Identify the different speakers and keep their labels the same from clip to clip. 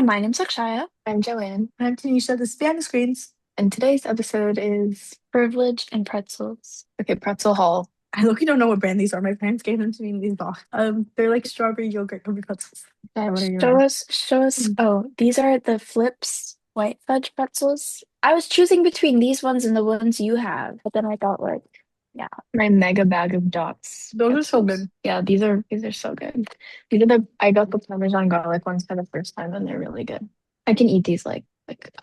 Speaker 1: my name's Akshaya,
Speaker 2: I'm Joanne,
Speaker 3: I'm Tanisha, the Spanish Screens.
Speaker 2: and today's episode is
Speaker 1: Privilege and Pretzels.
Speaker 2: okay, Pretzel Haul.
Speaker 3: I look, don't know what brand these are. My parents gave them to me in these box. They're like strawberry yogurt covered pretzels.
Speaker 2: Okay, what are
Speaker 1: Show
Speaker 2: yours?
Speaker 1: us, show us.
Speaker 3: Mm.
Speaker 1: Oh, these are the Flips white fudge pretzels. I was choosing between these ones and the ones you have, but then I thought, like, yeah,
Speaker 2: My mega bag of dots
Speaker 3: Those are so
Speaker 2: pretzels.
Speaker 3: good.
Speaker 2: Yeah, these are so good. These are the I got the Parmesan garlic ones for the first time, and they're really good. I can eat these like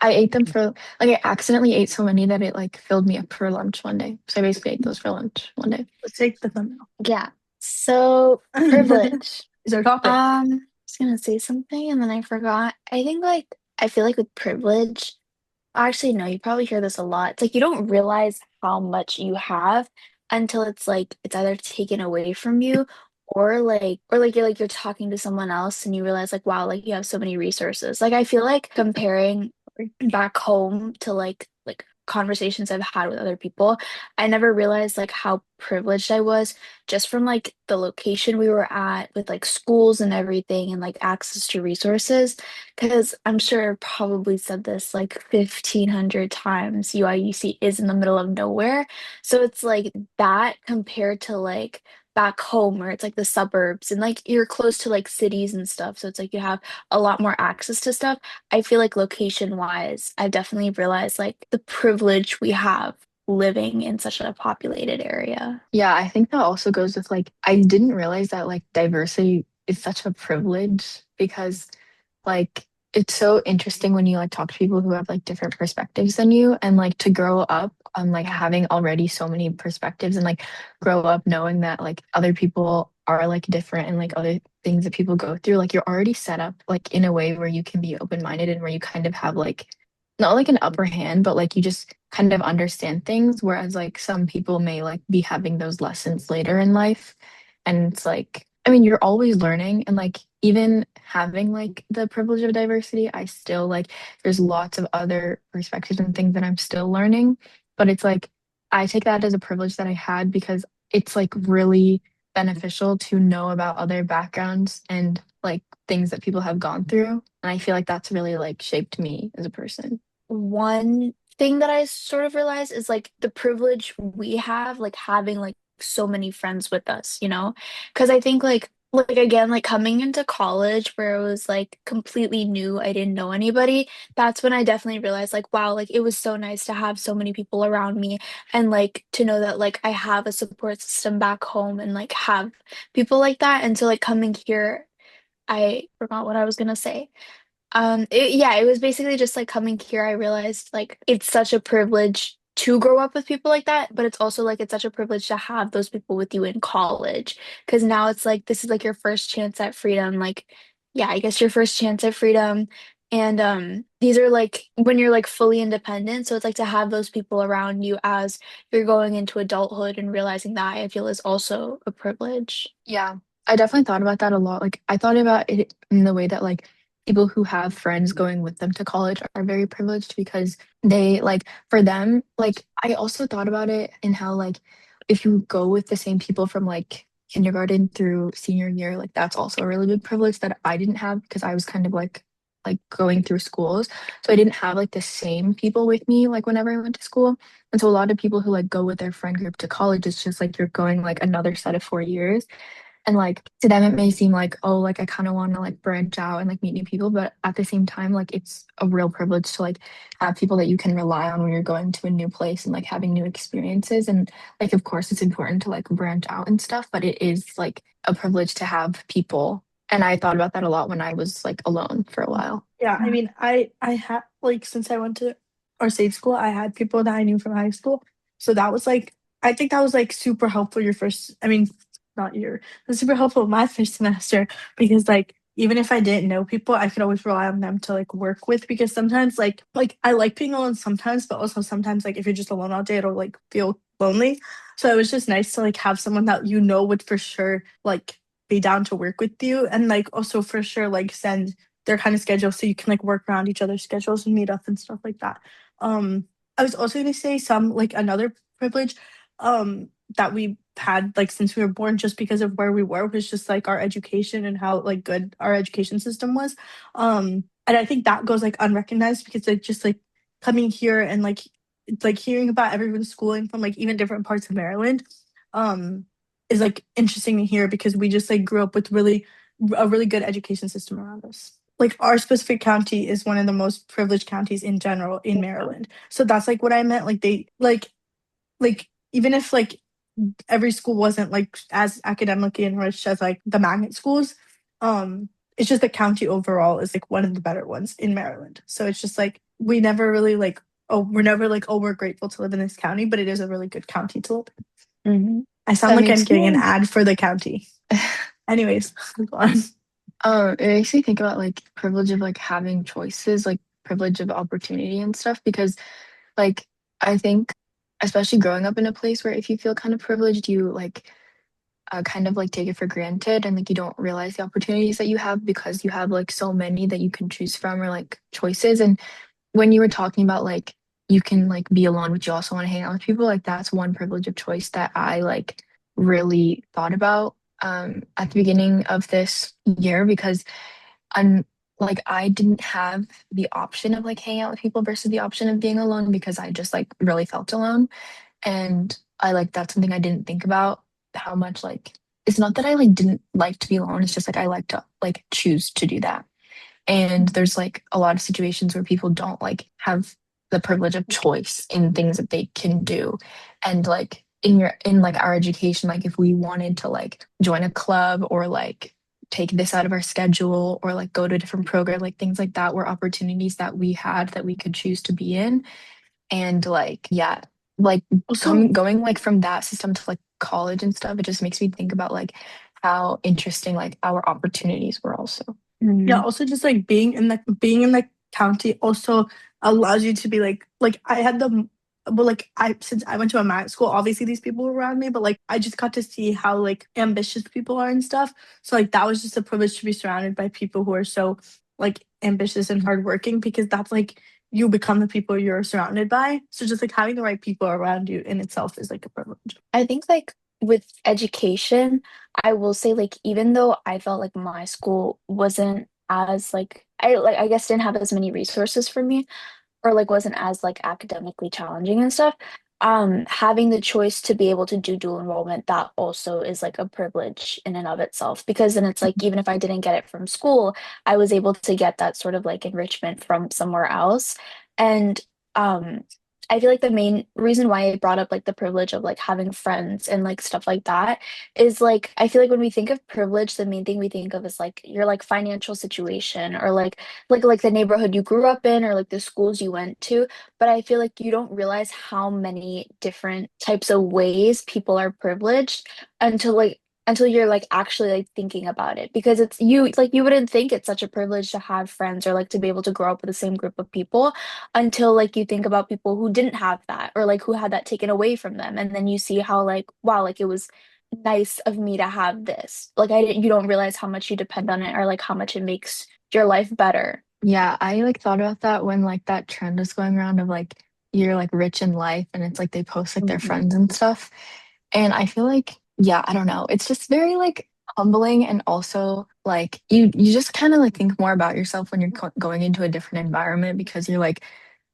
Speaker 2: I ate them for like I accidentally ate so many that it like filled me up for lunch one day. So I basically ate those for lunch one day.
Speaker 3: Let's take the thumbnail.
Speaker 1: yeah. So privilege.
Speaker 3: Is our topic.
Speaker 1: I was gonna say something and then I forgot. I think like I feel like with privilege. Actually, no, you probably hear this a lot. It's like you don't realize how much you have until it's like it's either taken away from you or you're talking to someone else and you realize like wow, like you have so many resources. Like I feel like comparing back home to like conversations I've had with other people, I never realized like how privileged I was just from like the location we were at with like schools and everything and like access to resources. Because I'm sure I've probably said this like 1,500 times, UIUC is in the middle of nowhere. So it's like that compared to like back home where it's like the suburbs and like you're close to like cities and stuff. So it's like you have a lot more access to stuff. I feel like location wise, I've definitely realized like the privilege we have living in such a populated area.
Speaker 2: Yeah, I think that also goes with like I didn't realize that like diversity is such a privilege because like it's so interesting when you like talk to people who have like different perspectives than you and like to grow up like having already so many perspectives and like grow up knowing that like other people are like different and like other things that people go through like you're already set up like in a way where you can be open-minded and where you kind of have like not like an upper hand but like you just kind of understand things whereas like some people may like be having those lessons later in life and it's like I mean, you're always learning and like even having like the privilege of diversity, I still like there's lots of other perspectives and things that I'm still learning. But it's like I take that as a privilege that I had because it's like really beneficial to know about other backgrounds and like things that people have gone through. And I feel like that's really like shaped me as a person.
Speaker 1: One thing that I sort of realized is like the privilege we have, like having like so many friends with us, you know? Because I think like again, like coming into college where it was like completely new, I didn't know anybody. That's when I definitely realized like wow, like it was so nice to have so many people around me and like to know that like I have a support system back home and like have people like that. And so like coming here, I forgot what I was gonna say. Yeah, it was basically just like coming here, I realized like it's such a privilege to grow up with people like that, but it's also like it's such a privilege to have those people with you in college. Because now it's like this is like your first chance at freedom. Like, yeah, I guess your first chance at freedom. And these are like when you're like fully independent. So it's like to have those people around you as you're going into adulthood and realizing that I feel is also a privilege.
Speaker 2: Yeah, I definitely thought about that a lot. Like, I thought about it in the way that, like, people who have friends going with them to college are very privileged because they, like, for them, like, I also thought about it in how, like, if you go with the same people from, like, kindergarten through senior year, like, that's also a really big privilege that I didn't have because I was kind of like going through schools. So I didn't have like the same people with me like whenever I went to school. And so a lot of people who like go with their friend group to college, it's just like you're going like another set of 4 years. And like to them, it may seem like, oh, like I kind of want to like branch out and like meet new people. But at the same time, like it's a real privilege to like have people that you can rely on when you're going to a new place and like having new experiences. And like, of course, it's important to like branch out and stuff, but it is like a privilege to have people. And I thought about that a lot when I was like alone for a while.
Speaker 3: Yeah, I mean, I had like since I went to our state school, I had people that I knew from high school. So that was like I think that was like super helpful your first I mean, not your it was super helpful my first semester because like even if I didn't know people, I could always rely on them to like work with because sometimes like I like being alone sometimes, but also sometimes like if you're just alone all day, it'll like feel lonely. So it was just nice to like have someone that you know would for sure like be down to work with you and like also for sure like send their kind of schedule so you can like work around each other's schedules and meet up and stuff like that. I was also gonna say some like another privilege that we had like since we were born just because of where we were was just like our education and how like good our education system was. and I think that goes like unrecognized because like just like coming here and like hearing about everyone's schooling from like even different parts of Maryland um is like interesting to hear because we just like grew up with really a really good education system around us. Like our specific county is one of the most privileged counties in general in Maryland. So that's like what I meant. Like they like even if like every school wasn't like as academically enriched as like the magnet schools. It's just the county overall is like one of the better ones in Maryland. So it's just like we never really like we're never like we're grateful to live in this county, but it is a really good county to live in.
Speaker 1: Hmm.
Speaker 3: I sound
Speaker 2: That
Speaker 3: like I'm
Speaker 2: makes
Speaker 3: getting an
Speaker 2: me
Speaker 3: ad for the county. Anyways, go on.
Speaker 2: it makes me think about like privilege of like having choices, like privilege of opportunity and stuff because like I think especially growing up in a place where if you feel kind of privileged, you like kind of like take it for granted and like you don't realize the opportunities that you have because you have like so many that you can choose from or like choices. And when you were talking about like you can like be alone, but you also want to hang out with people, like that's one privilege of choice that I like really thought about at the beginning of this year because I'm like I didn't have the option of like hanging out with people versus the option of being alone because I just like really felt alone. And I like that's something I didn't think about how much like it's not that I like didn't like to be alone, it's just like I like to like choose to do that. And there's like a lot of situations where people don't like have the privilege of choice in things that they can do. And like in like our education, like if we wanted to like join a club or like take this out of our schedule or like go to a different program, like things like that were opportunities that we had that we could choose to be in. And like, yeah, like
Speaker 3: Also,
Speaker 2: coming going like from that system to like college and stuff, it just makes me think about like how interesting like our opportunities were also.
Speaker 3: yeah,
Speaker 1: Hmm.
Speaker 3: also just like being in the county also allows you to be like I had the well like I since I went to a mag school, obviously these people were around me, but like I just got to see how like ambitious people are and stuff. So like that was just a privilege to be surrounded by people who are so like ambitious and hardworking because that's like you become the people you're surrounded by. So just like having the right people around you in itself is like a privilege.
Speaker 1: I think like with education, I will say like even though I felt like my school wasn't as like I guess didn't have as many resources for me, or like wasn't as like academically challenging and stuff, having the choice to be able to do dual enrollment, that also is like a privilege in and of itself, because then it's like even if I didn't get it from school, I was able to get that sort of like enrichment from somewhere else. And um I feel like the main reason why I brought up like the privilege of like having friends and like stuff like that is like I feel like when we think of privilege, the main thing we think of is like your like financial situation, or like the neighborhood you grew up in, or like the schools you went to. But I feel like you don't realize how many different types of ways people are privileged until until you're like actually like thinking about it, because it's you like you wouldn't think it's such a privilege to have friends or like to be able to grow up with the same group of people until like you think about people who didn't have that, or like who had that taken away from them, and then you see how like wow, like it was nice of me to have this. Like I didn't, you don't realize how much you depend on it, or like how much it makes your life better.
Speaker 2: Yeah, I like thought about that when like that trend was going around of like you're like rich in life and it's like they post like their
Speaker 1: Mhm.
Speaker 2: friends and stuff. And I feel like, yeah, I don't know. It's just very like humbling and also like you just kind of like think more about yourself when you're going into a different environment because you're like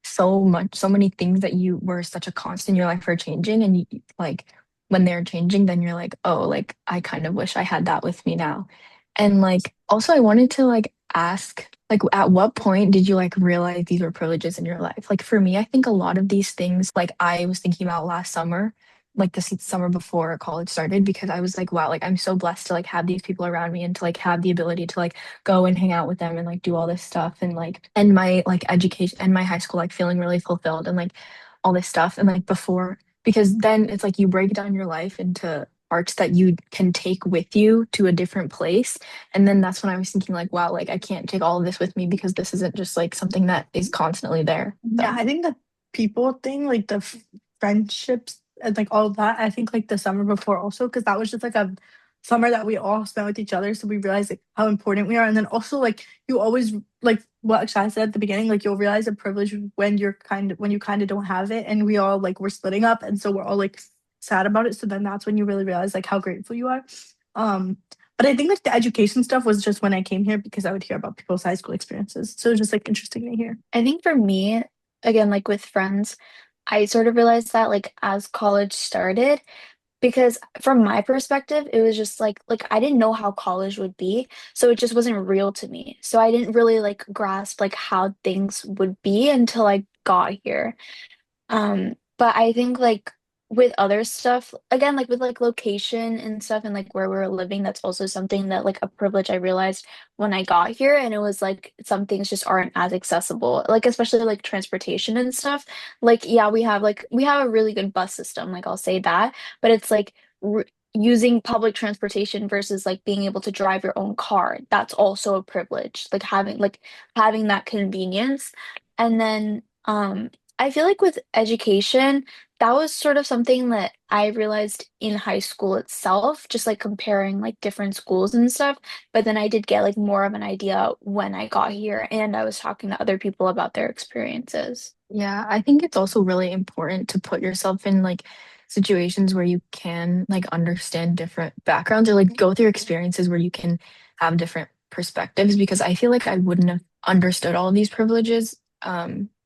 Speaker 2: so many things that you were such a constant in your life are changing and you like when they're changing then you're like, "Oh, like I kind of wish I had that with me now." And like also I wanted to like ask like at what point did you like realize these were privileges in your life? Like for me, I think a lot of these things like I was thinking about last summer, like this summer before college started because I was like, wow, like I'm so blessed to like have these people around me and to like have the ability to like go and hang out with them and like do all this stuff and like and my like education and my high school like feeling really fulfilled and like all this stuff and like before because then it's like you break down your life into parts that you can take with you to a different place. And then that's when I was thinking like, wow, like I can't take all of this with me because this isn't just like something that is constantly there.
Speaker 3: Yeah,
Speaker 2: So
Speaker 3: I think the people thing, like the friendships and like all of that, I think like the summer before also, because that was just like a summer that we all spent with each other. So we realized like how important we are. And then also like you always like what Akshaya said at the beginning, like you'll realize a privilege when when you kind of don't have it. And we all like we're splitting up. And so we're all like sad about it. So then that's when you really realize like how grateful you are. Um But I think like the education stuff was just when I came here because I would hear about people's high school experiences. So it was just like interesting to hear.
Speaker 1: I think for me, again, like with friends, I sort of realized that like as college started, because from my perspective, it was just like I didn't know how college would be, so it just wasn't real to me. So I didn't really like grasp like how things would be until I got here. But I think like with other stuff, again, like with like location and stuff and like where we were living, that's also something that like a privilege I realized when I got here. And it was like some things just aren't as accessible, like especially like transportation and stuff. Like, yeah, we have a really good bus system, like I'll say that, but it's like r using public transportation versus like being able to drive your own car. That's also a privilege, like having that convenience. And then I feel like with education, that was sort of something that I realized in high school itself, just like comparing like different schools and stuff. But then I did get like more of an idea when I got here and I was talking to other people about their experiences.
Speaker 2: Yeah, I think it's also really important to put yourself in like situations where you can like understand different backgrounds or like go through experiences where you can have different perspectives because I feel like I wouldn't have understood all of these privileges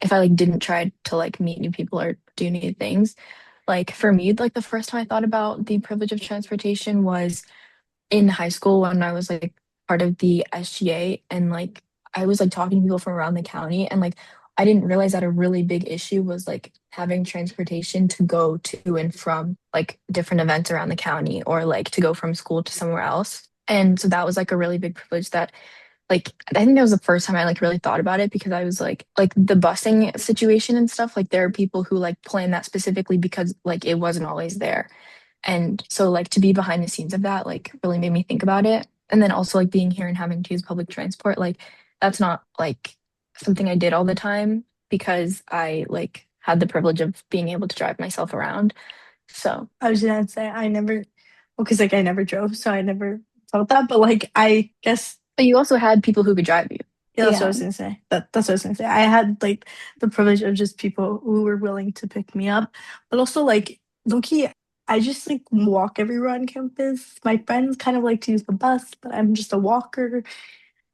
Speaker 2: if I like didn't try to like meet new people or do new things. Like for me, like the first time I thought about the privilege of transportation was in high school when I was like part of the SGA and like I was like talking to people from around the county and like I didn't realize that a really big issue was like having transportation to go to and from like different events around the county or like to go from school to somewhere else. And so that was like a really big privilege that like I think that was the first time I like really thought about it because I was like the busing situation and stuff like there are people who like plan that specifically because like it wasn't always there. And so like to be behind the scenes of that like really made me think about it. And then also like being here and having to use public transport, like that's not like something I did all the time because I like had the privilege of being able to drive myself around. So
Speaker 3: I was gonna say I never, well, because like I never drove, so I never felt that. But like I guess,
Speaker 2: but you also had people who could drive you.
Speaker 3: yeah, that's what I
Speaker 1: Yeah.
Speaker 3: was gonna say. That's what I was gonna say. I had like the privilege of just people who were willing to pick me up, but also like Loki. I just like walk everywhere on campus. My friends kind of like to use the bus, but I'm just a walker.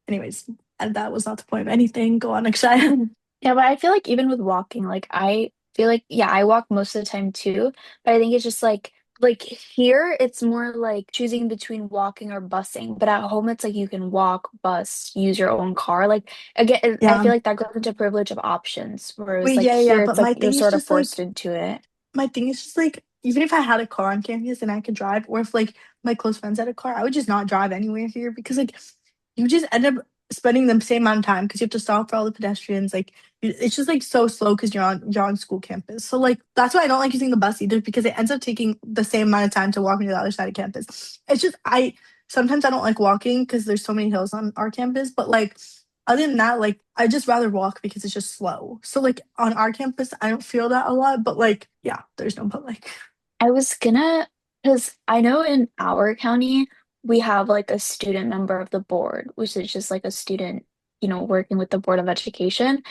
Speaker 3: Anyways, and that was not the point of anything. Go on, Akshaya.
Speaker 1: Yeah, but I feel like even with walking, like I feel like yeah, I walk most of the time too, but I think it's just like here it's more like choosing between walking or busing, but at home it's like you can walk, bus, use your own car. Like again, I
Speaker 3: Yeah.
Speaker 1: feel like that goes into privilege of options, whereas
Speaker 3: Wait,
Speaker 1: like
Speaker 3: yeah, yeah.
Speaker 1: here
Speaker 3: But
Speaker 1: it's like
Speaker 3: my
Speaker 1: you're
Speaker 3: thing is
Speaker 1: sort of
Speaker 3: just
Speaker 1: forced
Speaker 3: like
Speaker 1: into it.
Speaker 3: even if I had a car on campus and I could drive, or if like my close friends had a car, I would just not drive anywhere here because like you just end up spending the same amount of time because you have to stop for all the pedestrians. Like it's just like so slow because you're on school campus. So like that's why I don't like using the bus either because it ends up taking the same amount of time to walk me to the other side of campus. It's just I sometimes I don't like walking because there's so many hills on our campus, but like other than that, like I just rather walk because it's just slow. So like on our campus, I don't feel that a lot, but like yeah, there's no public.
Speaker 1: I was gonna, because I know in our county, we have like a student member of the board, which is just like a student, working with the Board of Education.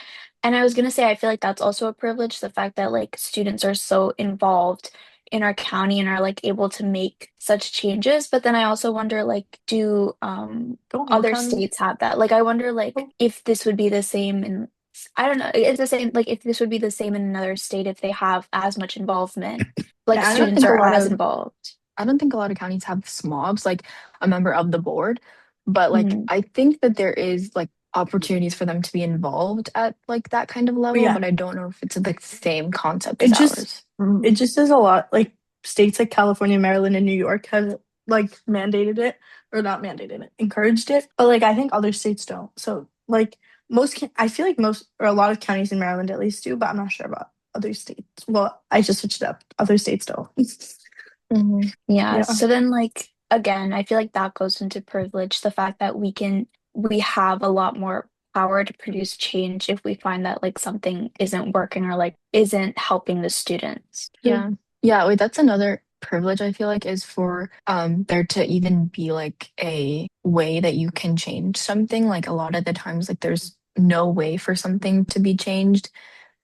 Speaker 1: And I was gonna say, I feel like that's also a privilege, the fact that like students are so involved in our county and are like able to make such changes. But then I also wonder, like, do
Speaker 3: Don't all
Speaker 1: other
Speaker 3: counties?
Speaker 1: states have that? Like, I wonder, like,
Speaker 3: Oh,
Speaker 1: if this would be the same in, I don't know, it's the same, like, if this would be the same in another state if they have as much involvement like
Speaker 3: yeah,
Speaker 2: I don't
Speaker 1: students
Speaker 2: think a
Speaker 1: are
Speaker 2: lot
Speaker 1: as
Speaker 2: of
Speaker 1: involved.
Speaker 2: I don't think a lot of counties have smobs like a member of the board, but like
Speaker 1: Mhm.
Speaker 2: I think that there is like opportunities for them to be involved at like that kind of
Speaker 3: but
Speaker 2: level,
Speaker 3: yeah,
Speaker 2: but I don't know if it's the same concept
Speaker 3: it
Speaker 2: as
Speaker 3: just
Speaker 2: ours.
Speaker 3: it just is a lot. Like states like California, Maryland, and New York have like mandated it or not mandated it, encouraged it. But like I think other states don't. So like I feel like most or a lot of counties in Maryland at least do, but I'm not sure about other states. Well, I just switched it up. Other states don't.
Speaker 1: Yeah,
Speaker 3: Yeah.
Speaker 1: so then like again, I feel like that goes into privilege, the fact that we have a lot more power to produce change if we find that like something isn't working or like isn't helping the students.
Speaker 2: Yeah. Yeah, wait, that's another privilege I feel like is for there to even be like a way that you can change something. Like a lot of the times like there's no way for something to be changed.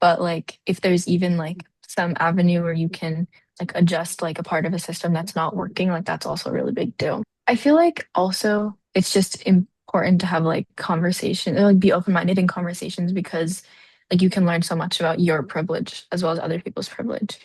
Speaker 2: But like if there's even like some avenue where you can like adjust like a part of a system that's not working, like that's also a really big deal. I feel like also it's just important to have like conversation, like be open-minded in conversations because like you can learn so much about your privilege as well as other people's privilege.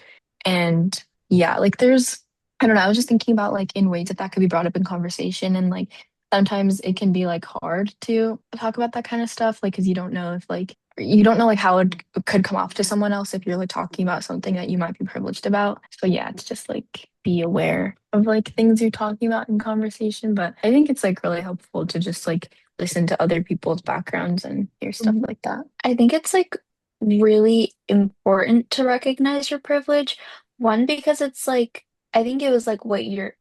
Speaker 2: And yeah, like there's, I don't know, I was just thinking about like in ways that that could be brought up in conversation and like sometimes it can be like hard to talk about that kind of stuff, like because you don't know if like you don't know like how it could come off to someone else if you're like talking about something that you might be privileged about. So yeah, it's just like be aware of like things you're talking about in conversation. But I think it's like really helpful to just like listen to other people's backgrounds and hear stuff like that.
Speaker 1: I think it's like really important to recognize your privilege. One, because it's like, I think it was like what you're,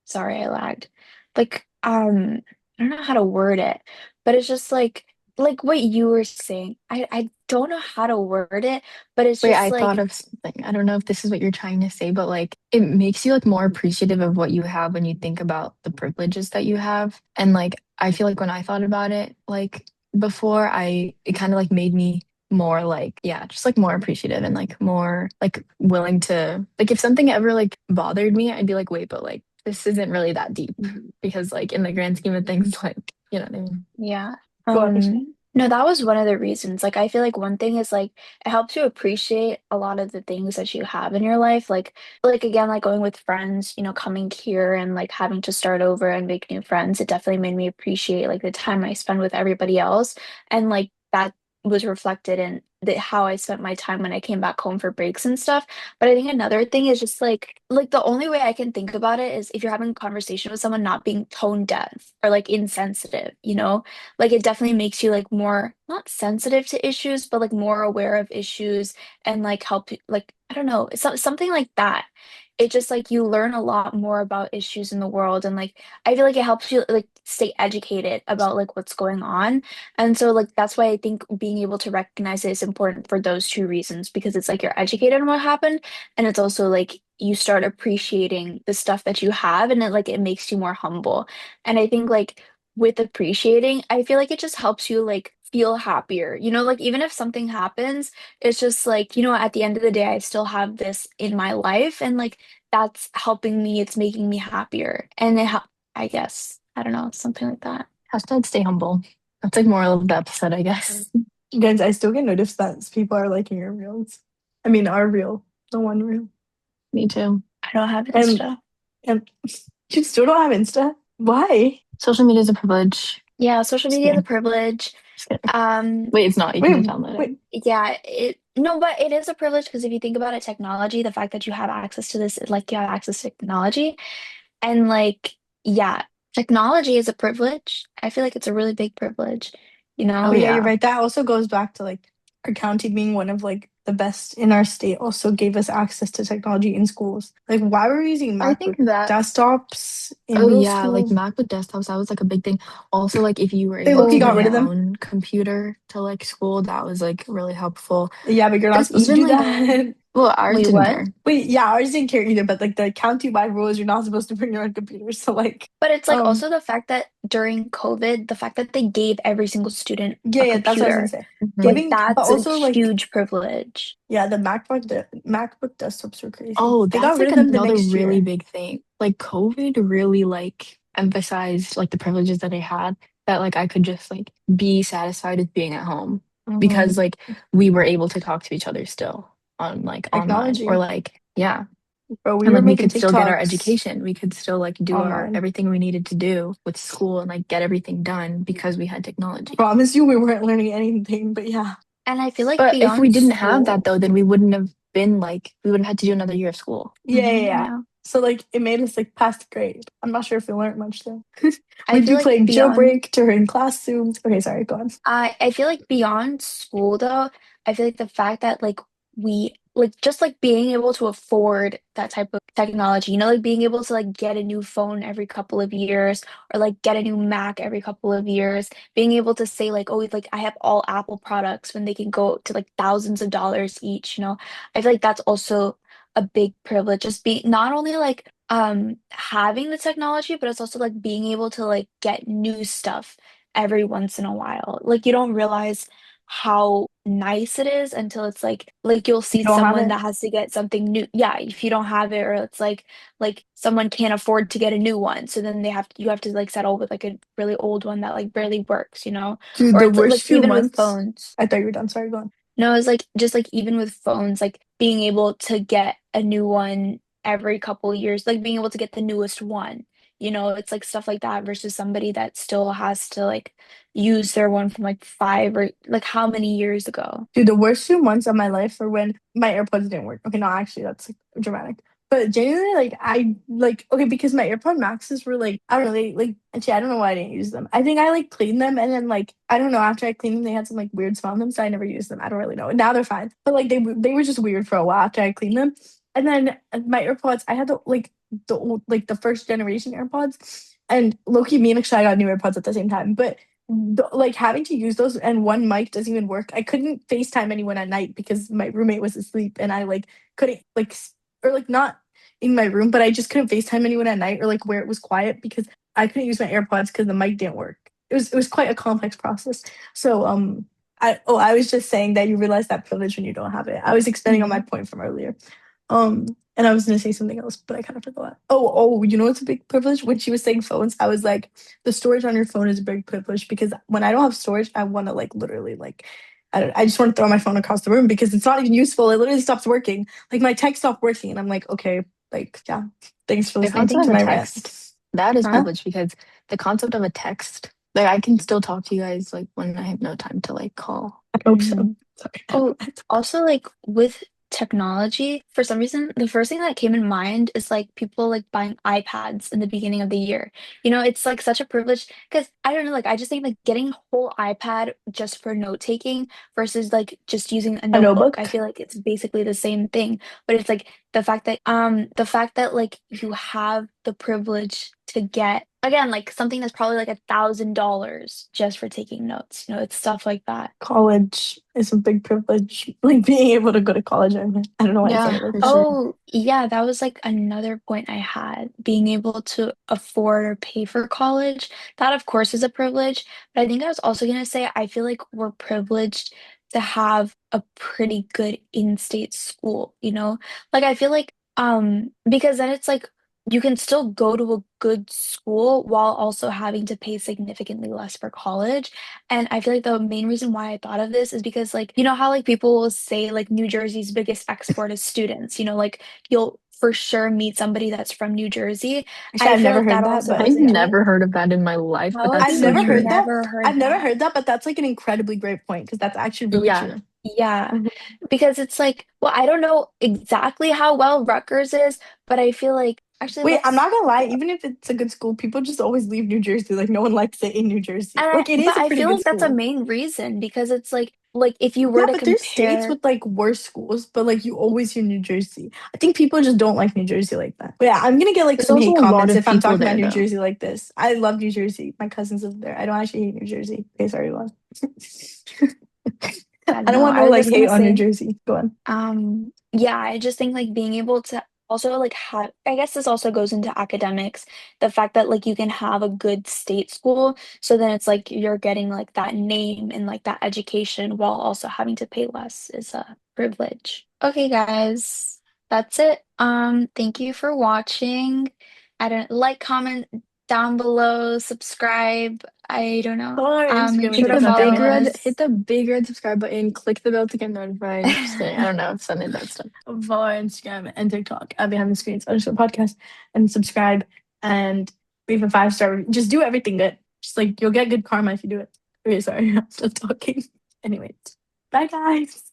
Speaker 1: sorry, I lagged. Like, I don't know how to word it, but it's just like what you were saying. I don't know how to word it, but it's
Speaker 2: Wait,
Speaker 1: just
Speaker 2: I thought
Speaker 1: like,
Speaker 2: of something. I don't know if this is what you're trying to say, but like it makes you like more appreciative of what you have when you think about the privileges that you have. And like I feel like when I thought about it, like before it kind of like made me more like, yeah, just like more appreciative and like more like willing to like if something ever like bothered me, I'd be like, wait, but like this isn't really that deep because like in the grand scheme of things, like, you know what I mean?
Speaker 1: yeah.
Speaker 3: Go on, Akshaya.
Speaker 1: No, that was one of the reasons. Like, I feel like one thing is like it helps you appreciate a lot of the things that you have in your life. Like again, like going with friends, coming here and like having to start over and make new friends. It definitely made me appreciate like the time I spend with everybody else. And like that was reflected in how I spent my time when I came back home for breaks and stuff. But I think another thing is just like the only way I can think about it is if you're having a conversation with someone not being tone deaf or like insensitive. Like it definitely makes you like more not sensitive to issues, but like more aware of issues and like help like I don't know, it's something like that. It just like you learn a lot more about issues in the world and like I feel like it helps you like stay educated about like what's going on. And so like that's why I think being able to recognize it is important for those two reasons because it's like you're educated on what happened and it's also like you start appreciating the stuff that you have and it makes you more humble. And I think like with appreciating, I feel like it just helps you like feel happier. Like even if something happens, it's just like, at the end of the day, I still have this in my life and like that's helping me, it's making me happier. And I guess, I don't know, something like that.
Speaker 2: Hashtag stay humble. That's like moral of the episode, I guess.
Speaker 3: Guys, I still get noticed that people are liking your reels. I mean, our reel, the one reel.
Speaker 2: Me too.
Speaker 1: I don't have
Speaker 3: And
Speaker 1: Insta.
Speaker 3: and you still don't have Insta? Why?
Speaker 2: Social media is a privilege.
Speaker 1: Yeah, social
Speaker 2: Just
Speaker 1: media is a
Speaker 2: kidding.
Speaker 1: privilege.
Speaker 2: Just kidding.
Speaker 1: Um,
Speaker 2: Wait, it's not. You can just
Speaker 3: Wait,
Speaker 2: download it.
Speaker 3: wait.
Speaker 1: yeah, no, but it is a privilege because if you think about it, technology, the fact that you have access to this, like you have access to technology, and like, yeah, technology is a privilege. I feel like it's a really big privilege, you
Speaker 2: Oh
Speaker 3: But
Speaker 1: know?
Speaker 3: yeah, you're
Speaker 2: yeah.
Speaker 3: right. That also goes back to like our county being one of like the best in our state also gave us access to technology in schools. Like why were we using
Speaker 2: I think
Speaker 3: MacBook
Speaker 2: that
Speaker 3: desktops in
Speaker 2: oh
Speaker 3: middle
Speaker 2: yeah, like
Speaker 3: school?
Speaker 2: MacBook desktops, that was like a big thing. Also, like if you were
Speaker 3: They
Speaker 2: able
Speaker 3: low-key
Speaker 2: to
Speaker 3: got
Speaker 2: bring
Speaker 3: rid of
Speaker 2: your
Speaker 3: them.
Speaker 2: own computer to like school, that was like really helpful.
Speaker 3: Yeah, but you're not
Speaker 2: Because
Speaker 3: supposed to
Speaker 2: even
Speaker 3: do
Speaker 2: like
Speaker 3: that.
Speaker 2: well, ours
Speaker 1: Wait,
Speaker 2: didn't
Speaker 1: what?
Speaker 2: care.
Speaker 3: Wait, yeah, ours didn't care either, but like the county-wide rule is you're not supposed to bring your own computer. So like,
Speaker 1: But it's like
Speaker 3: um,
Speaker 1: also the fact that during COVID, the fact that they gave every single student
Speaker 3: yeah,
Speaker 1: a
Speaker 3: yeah, that's what I was gonna
Speaker 1: computer,
Speaker 3: say.
Speaker 2: Mhm.
Speaker 1: like
Speaker 3: Giving, but
Speaker 1: that's a
Speaker 3: also like,
Speaker 1: huge privilege.
Speaker 3: yeah, the MacBook desktops were crazy.
Speaker 2: Oh,
Speaker 3: They
Speaker 2: that's
Speaker 3: got rid
Speaker 2: like
Speaker 3: of them the
Speaker 2: another
Speaker 3: next
Speaker 2: really
Speaker 3: year.
Speaker 2: big thing. Like COVID really like emphasized like the privileges that I had that like I could just like be satisfied with being at home because
Speaker 3: Hmm.
Speaker 2: like we were able to talk to each other still on like online or
Speaker 3: Technology,
Speaker 2: like yeah.
Speaker 3: bro. We
Speaker 2: And
Speaker 3: were
Speaker 2: like we
Speaker 3: making
Speaker 2: could still get our
Speaker 3: TikToks
Speaker 2: education. We could still like do our
Speaker 3: online.
Speaker 2: everything we needed to do with school and like get everything done because we had technology.
Speaker 3: Promise you, we weren't learning anything, but yeah,
Speaker 1: And I feel like
Speaker 2: But if we
Speaker 1: beyond
Speaker 2: didn't have that
Speaker 1: school,
Speaker 2: though, then we wouldn't have been like we wouldn't have had to do another year of school.
Speaker 3: yeah, yeah, yeah.
Speaker 1: yeah,
Speaker 3: So like, it made us like pass the grade. I'm not sure if we learned much though.
Speaker 1: I
Speaker 3: We'd
Speaker 1: feel
Speaker 3: be
Speaker 1: like
Speaker 3: playing
Speaker 1: beyond
Speaker 3: jailbreak during class Zooms. Okay, sorry, go on.
Speaker 1: I feel like beyond school though, I feel like the fact that like we like just like being able to afford that type of technology, like being able to like get a new phone every couple of years or like get a new Mac every couple of years, being able to say like, oh, like I have all Apple products when they can go to like thousands of dollars each. I feel like that's also a big privilege, just being not only like having the technology, but it's also like being able to like get new stuff every once in a while. Like you don't realize how nice it is until it's like you'll
Speaker 3: You
Speaker 1: see
Speaker 3: don't have
Speaker 1: someone
Speaker 3: it.
Speaker 1: that has to get something new. Yeah, if you don't have it, or it's like someone can't afford to get a new one, so then you have to like settle with like a really old one that like barely works, you know?
Speaker 3: Dude,
Speaker 1: Or
Speaker 3: the
Speaker 1: it's
Speaker 3: worst
Speaker 1: like
Speaker 3: few
Speaker 1: even with
Speaker 3: months.
Speaker 1: phones.
Speaker 3: I thought you were done. Sorry, go on.
Speaker 1: No, it's like just like even with phones, like being able to get a new one every couple years, like being able to get the newest one. You know, it's like stuff like that versus somebody that still has to like use their one from like 5 or like how many years ago.
Speaker 3: Dude, the worst 2 months of my life were when my AirPods didn't work. Okay, no, actually, that's like dramatic. But genuinely, like I like okay because my AirPod Maxes were like I don't know they like actually I don't know why I didn't use them. I think I like cleaned them and then like I don't know after I cleaned them they had some like weird smell in them so I never used them. I don't really know. Now they're fine, but like they were just weird for a while after I cleaned them. And then my AirPods I had the old like the first generation AirPods and Loki me and Akshaya got new AirPods at the same time, but like having to use those and one mic doesn't even work. I couldn't FaceTime anyone at night because my roommate was asleep and I like couldn't or like not in my room, but I just couldn't FaceTime anyone at night or like where it was quiet because I couldn't use my AirPods because the mic didn't work. It was quite a complex process. So I was just saying that you realize that privilege when you don't have it. I was expanding on my
Speaker 1: Mhm.
Speaker 3: point from earlier. And I was gonna say something else, but I kind of forgot. You know what's a big privilege? When she was saying phones, I was like, the storage on your phone is a big privilege because when I don't have storage, I want to like literally like, I just want to throw my phone across the room because it's not even useful. It literally stops working. Like my text stopped working, and I'm like, okay, like yeah, thanks for
Speaker 2: The
Speaker 3: listening
Speaker 2: concept
Speaker 3: to
Speaker 2: of a
Speaker 3: my rant.
Speaker 2: text, that is
Speaker 3: Huh?
Speaker 2: privilege because the concept of a text, like I can still talk to you guys like when I have no time to like call.
Speaker 3: I hope so.
Speaker 1: Mhm.
Speaker 3: Sorry.
Speaker 1: Oh, also like with technology, for some reason, the first thing that came in mind is like people like buying iPads in the beginning of the year. You know, it's like such a privilege because I don't know, like I just think like getting a whole iPad just for note taking versus like just using a
Speaker 3: A
Speaker 1: notebook. I
Speaker 3: notebook,
Speaker 1: feel like it's basically the same thing, but it's like the fact that like you have the privilege to get again like something that's probably like $1,000 just for taking notes. You know, it's stuff like that.
Speaker 3: college is a big privilege. Like being able to go to college. I don't know why I said
Speaker 2: Yeah,
Speaker 3: it like
Speaker 2: for
Speaker 3: that.
Speaker 2: sure.
Speaker 1: Oh, yeah, that was like another point I had. Being able to afford or pay for college. That, of course, is a privilege. But I think I was also going to say, I feel like we're privileged to have a pretty good in-state school, you know? Like I feel like because then it's like you can still go to a good school while also having to pay significantly less for college. And I feel like the main reason why I thought of this is because, like, you know how, like, people will say, like, New Jersey's biggest export is students, you know, like, you'll for sure meet somebody that's from New Jersey.
Speaker 3: Actually,
Speaker 1: I
Speaker 3: I've
Speaker 1: feel
Speaker 3: never
Speaker 1: like
Speaker 3: heard
Speaker 1: that
Speaker 3: that,
Speaker 1: also
Speaker 3: but
Speaker 1: goes
Speaker 2: I've
Speaker 1: into it.
Speaker 2: never heard of that in my life, but
Speaker 1: How have
Speaker 2: that's
Speaker 3: I've
Speaker 2: so
Speaker 1: you
Speaker 3: never
Speaker 2: true.
Speaker 3: heard that.
Speaker 1: never heard
Speaker 3: I've never
Speaker 1: that?
Speaker 3: heard that, but that's like an incredibly great point because that's actually really
Speaker 2: Yeah.
Speaker 3: true.
Speaker 1: Yeah,
Speaker 3: Mhm.
Speaker 1: because it's like, well, I don't know exactly how well Rutgers is, but I feel like, actually,
Speaker 3: Wait, I'm
Speaker 1: let's
Speaker 3: not gonna lie.
Speaker 1: look it up.
Speaker 3: Even if it's a good school, people just always leave New Jersey. Like no one likes it in New Jersey. Like it
Speaker 1: But
Speaker 3: is a
Speaker 1: I
Speaker 3: pretty
Speaker 1: feel
Speaker 3: good
Speaker 1: like that's a
Speaker 3: school.
Speaker 1: main reason because it's like if you
Speaker 3: Yeah,
Speaker 1: were to
Speaker 3: but there's states
Speaker 1: compare.
Speaker 3: with like worse schools, but like you always hear New Jersey. I think people just don't like New Jersey like that. But yeah, I'm gonna get like
Speaker 2: There's
Speaker 3: some
Speaker 2: also
Speaker 3: hate
Speaker 2: a lot
Speaker 3: comments
Speaker 2: of
Speaker 3: if I'm
Speaker 2: people
Speaker 3: talking about
Speaker 2: there
Speaker 3: New
Speaker 2: though.
Speaker 3: Jersey like this. I love New Jersey. My cousins live there. I don't actually hate New Jersey. Okay, sorry, go on.
Speaker 1: Yeah,
Speaker 3: I don't
Speaker 1: no,
Speaker 3: want
Speaker 1: I
Speaker 3: no
Speaker 1: was
Speaker 3: like
Speaker 1: just
Speaker 3: hate
Speaker 1: gonna
Speaker 3: on New
Speaker 1: say,
Speaker 3: Jersey. Go on.
Speaker 1: yeah, I just think like being able to also like have, I guess this also goes into academics, the fact that like you can have a good state school, so then it's like you're getting like that name and like that education while also having to pay less is a privilege. Okay, guys, that's it. Thank you for watching. I don't like, comment down below, subscribe. I don't know.
Speaker 3: Follow our
Speaker 1: Make
Speaker 3: Instagram and
Speaker 1: sure
Speaker 2: Hit
Speaker 1: to
Speaker 2: the
Speaker 3: TikTok at
Speaker 1: follow
Speaker 2: big
Speaker 3: me.
Speaker 2: red,
Speaker 1: us.
Speaker 2: hit the big red subscribe button, click the bell to get notified. Just kidding. I don't know if Sunday that stuff.
Speaker 3: Follow our Instagram and TikTok at Behind the Screens underscore podcast and subscribe and leave a 5-star. Just do everything good. Just like you'll get good karma if you do it. Okay, sorry, I'm still talking. Anyways, bye guys.